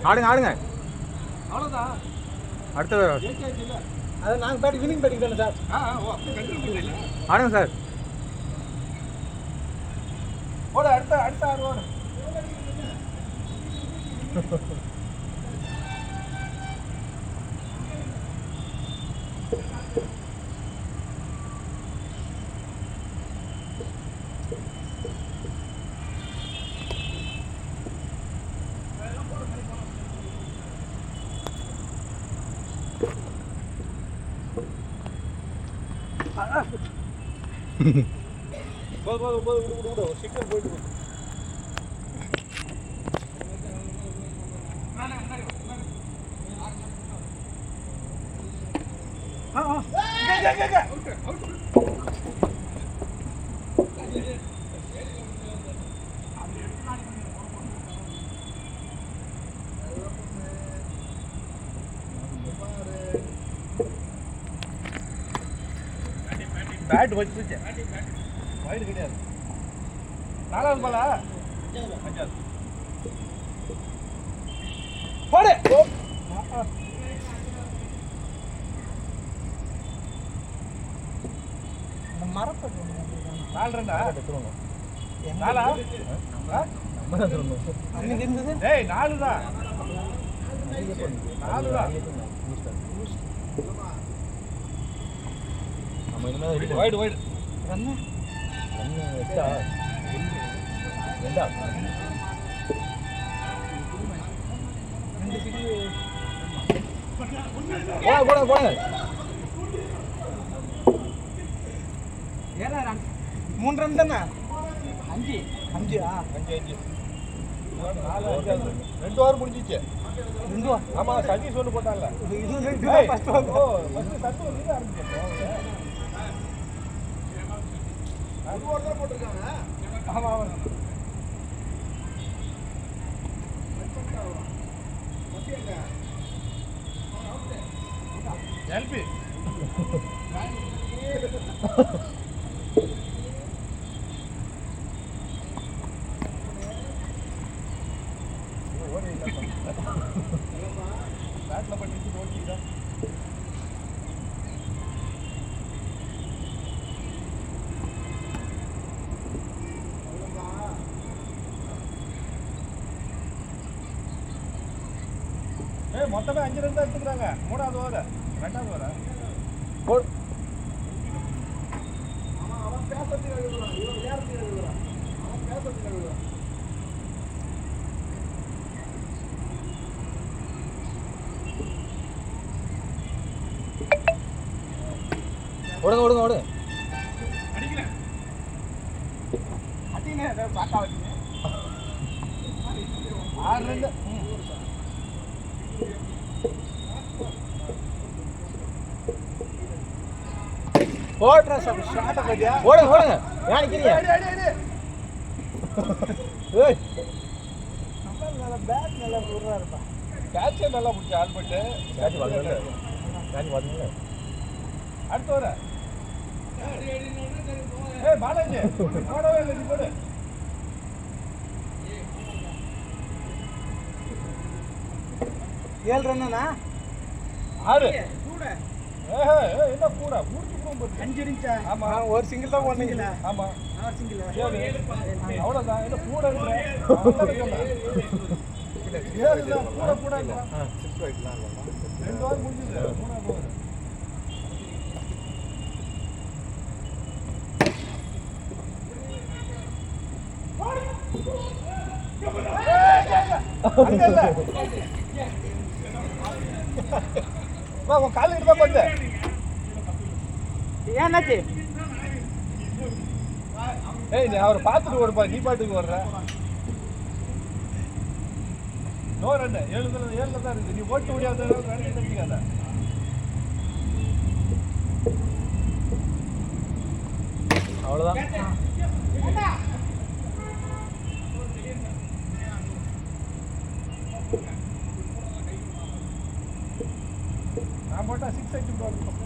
ஆடுங்க ஆடுங்க. அவ்வளோதான். அடுத்த அது நாங்கள் பேட்டிங் வினிங் பேட்டிங் தானே சார்? ஆடுங்க சார். ஓட அடுத்த ஆறு ஓடு. போது சீக்கிரம் போயிட்டு பேட் வச்சுருச்சு. வைடு கிடையாது. 4வது பாலா 5வது போடு. மரப்பட்டு 4 ரன்னா எடுத்துறோம். 4ஆ நம்ம தான் சொல்றோம். அன்னைக்கு இருந்தது டேய் 4 தான். 4 தான். நம்ம இனிமே வைடு ரன்னா எட்டா ரெண்டா 2 சிடி போட ஏறா 3 ரன் தானே? 5 2 ஓவர் முடிஞ்சிச்சு. 2 ஓவர் ஆமா. சதீஷ் ஒன்று போட்டான்ல. இது ஃபர்ஸ்ட் ஓவர் சத்து வந்து ஆரம்பிச்சோம். அது ஓவர் தான் போட்டுருக்காங்க. ஆமா எல்பி பேட்ல பண்ணிட்டு ஓட்டிடா. மொத்தமே 5 ரன் தான் எடுத்துக்கிறாங்க. 3வது ஓவர் 2வது ஓவர் அவன் பேசுறதுக்கு எழுதுறான். இவன் ஏறதுக்கு எழுதுறான். அவன் பேசுறதுக்கு எழுதுறான். ஓடுங்க அடிக்கல அடிங்க பாக்கா வச்சு 6 ரன். ஓடுற சார் ஷாட் பத்தியா? ஓடுங்க ஏன் நிக்கிறீங்க? ஏய் நல்ல பேட் நல்லா போடுறா இருப்பா. கேட்ச் நல்லா புடிச்சு ஆல்பட் கேட்ச் வாங்குங்க. அடுத்து வர ஏய் பாலாஜி போடவே இல்லை. நீ போடு. ஏழு ரன்னா 6 கூட. என்ன கூட மூர்த்தி கூட 5 இருந்துச்சா? ஆமா ஒரு சிங்கிள் தான் போடுறீங்க. ஆமா நான் சிங்கிள் அவ்வளவுதான். என்ன கூட இருக்கு? ஏழு தான் கூட இல்ல. 6 வைட்லாம் 2 ஓவர் முடிஞ்சது. 3வது ஓவர் உன் கால கிட்ட தான் பண்ணு. ஏன்னாச்சு? ஏய் நீ அவரை பார்த்துட்டு ஓடுப்பா. நீ பாட்டுக்கு வர்ற. No run. 7 தான் இருக்கு. நீ ஓட்டு முடியாத நினைக்காத. அவ்வளோதான். நான் போட்டா 6 அடிச்சு போடுறேன்.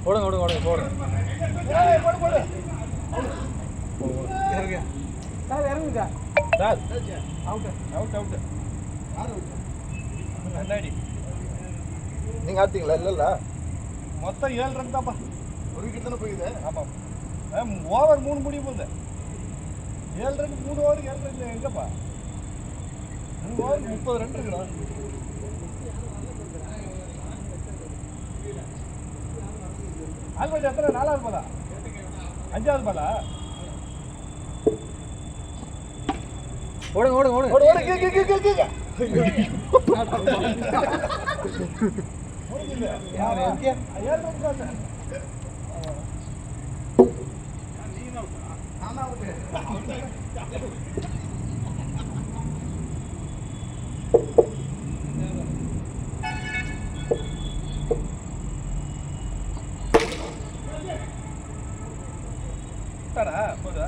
ஓடுங்க ஓடுங்க ஓடுங்க போடுங்க. போடு சார் இறங்குங்க சார். அவுட் அவுட் அவுட் கண்ணாடி. நீங்கள் ஆடுத்தீங்களா? இல்லைல்ல, மொத்தம் 7 ரன் தான்ப்பா. ஒரு விக்கெட் தானே போயிடுது. ஆமாம், ஓவர் 3 முடிய போகுது. 7 ரன் 3 ஓவர் 7 ரன் எங்கப்பா? 3 ஓவர் 30 ரன் இருக்குடா. ஆல்பர்ட் எத்தனை? 4வது பாலா 5வது பாலா? ஓடுங்க ஓடுங்க ஓடுங்க ஓடு ஓடு கே கே கே கே. யார் எங்கே? 7 ரன் தான். போதா?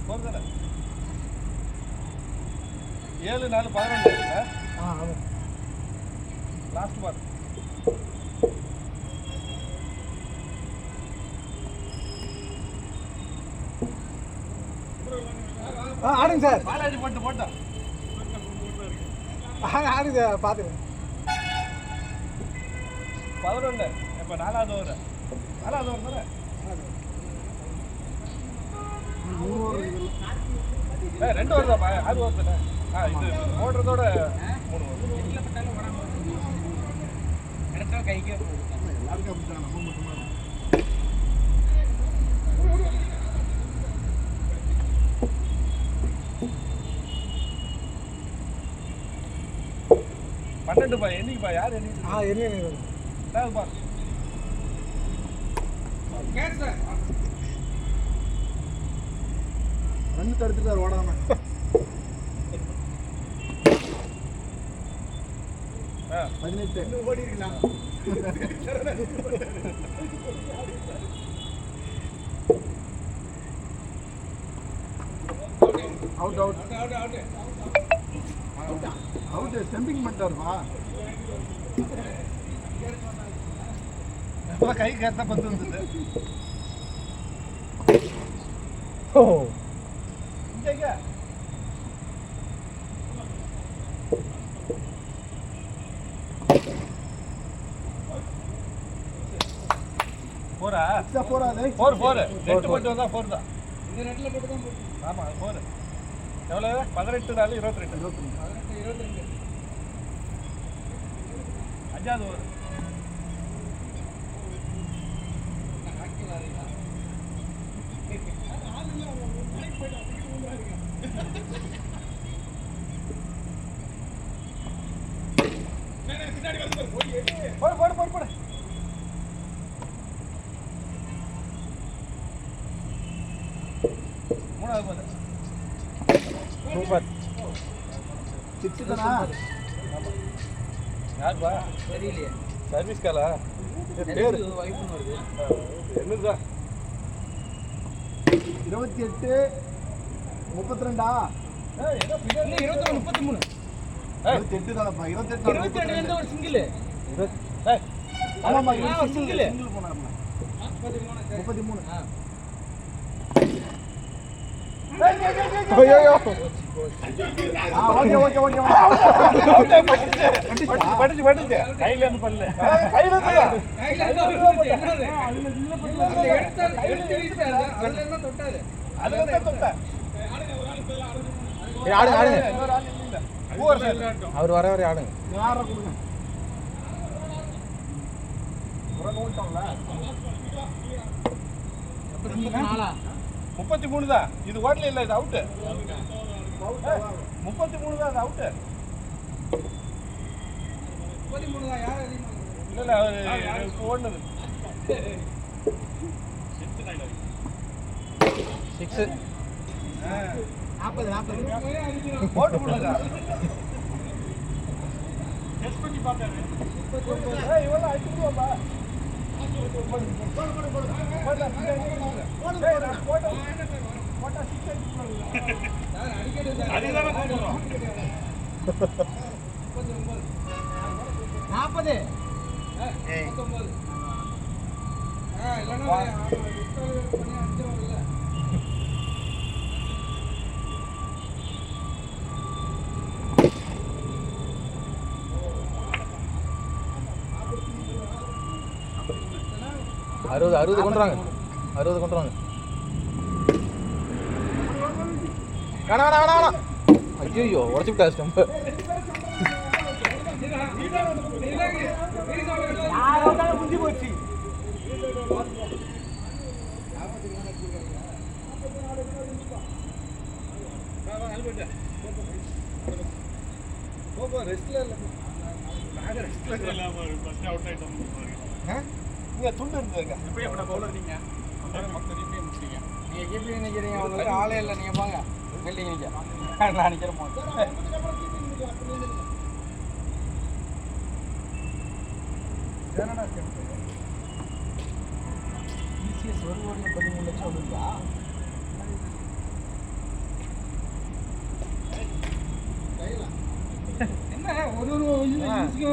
போதுதானே? 7 4 11. Last ball. ஆடுங்க சார். பாலாஜி போட்டா ஆடுங்க பார்த்துங்க. 11. இப்போ 4வது ஓவர். 4வது ஓவர் தானே? 2 ஓவர் தான். 6 ஓவர் தானே? இது ஓடுறதோட 3 ஓவர். கைக்கு பன்னெண்டுப்பா. என்னைக்குப்பா? யார் என்னைக்கு? என்னப்பா? ரன் தடுத்துட்டார் ஓடாம. ஆ 18 ஓடி இருக்கலாம். அவுட் அவுட் அவுட் ஸ்டம்பிங் பண்ணிட்டாருப்பா. கை கரெக்டாக பந்து வந்தது. ஓ இங்க போரா? போறாது. 4 ரெண்டு மட்டும் வந்தா 4 தான். இந்த ரெட்ல போட்டு தான் போட்டு. ஆமா, அது 4. எவ்வளவு? 18 4 22. 22. 5வது ஓவர். போடு. 3வது பால். சூப்பர். 6 தானா? யாருப்பா? தெரியலையே. சர்வீஸ் காலா? பேர் வைஃப்னு வருது. என்னதா? 28 32. ஏய், என்ன பின்னாடி? 21 33. 28 தானப்பா. 28 எந்த ஒரு சிங்கிள். ஏய், ஆமாமா, சிங்கிள் போனாருமா. 33. ஐயோ. ஓகே. படிச்சு கையில இருந்து பண்ணல. கையில இருந்து அவர் வர வர ஆடுங்க. 33 தான். இது ஓடல இல்ல, இது அவுட். 33 தான், அது அவுட். 33 தான். யார் அதிகமா? இல்ல அவர் ஓடுனது 6. 40 போட்டு போடுங்க. டெஸ்ட் பண்ணி பார்த்தாரு. ஏய், இவள அடிச்சுடுவாப்பா. அறுபது கொண்டு வாங்க 60 கொண்டு வாங்க வேணாம் ஐயோ உடச்சு விட்டா ஸ்டம்பு முடிஞ்சு போச்சு இங்க துண்டு இருந்ததுங்க இப்போ எப்படா பவுலர் நீங்க மொத்தம் ரீப்ளே முடிச்சிட்டீங்க நீங்க எப்படி நினைக்கிறீங்க உங்களுக்கு ஆளே இல்லை நீங்க போங்க வெல்டிங் நிக்க நான் நிக்கிறேன் ECS ஒரு கோடியில் 13 லட்சம் வருதா என்ன ஒரு யூஸ்க்கு